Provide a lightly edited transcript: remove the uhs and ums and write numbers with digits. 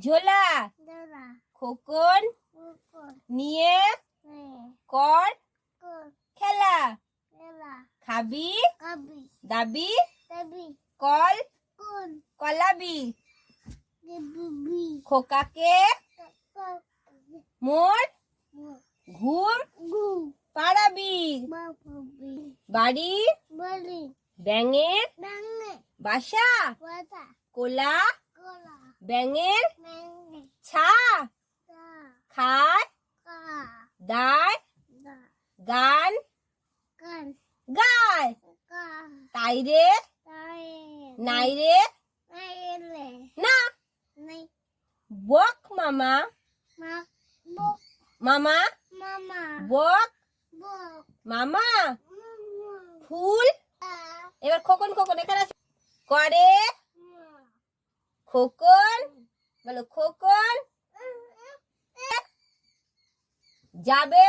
ঝোলা খোকন নিয়ে কর খেলা খাবি দাবি কল কলাবি খোকাকে মোর ঘুম পাড়াবি বাড়ি ব্যাঙের বাসা কোলা ব্যাঙের ছা খায় দায় গান গায় তাই রে নাই রে না বক মামা মামা বক মামা ফুল এবার খোকন খোকন এখানে করে খোকন বলো খোকন যাবে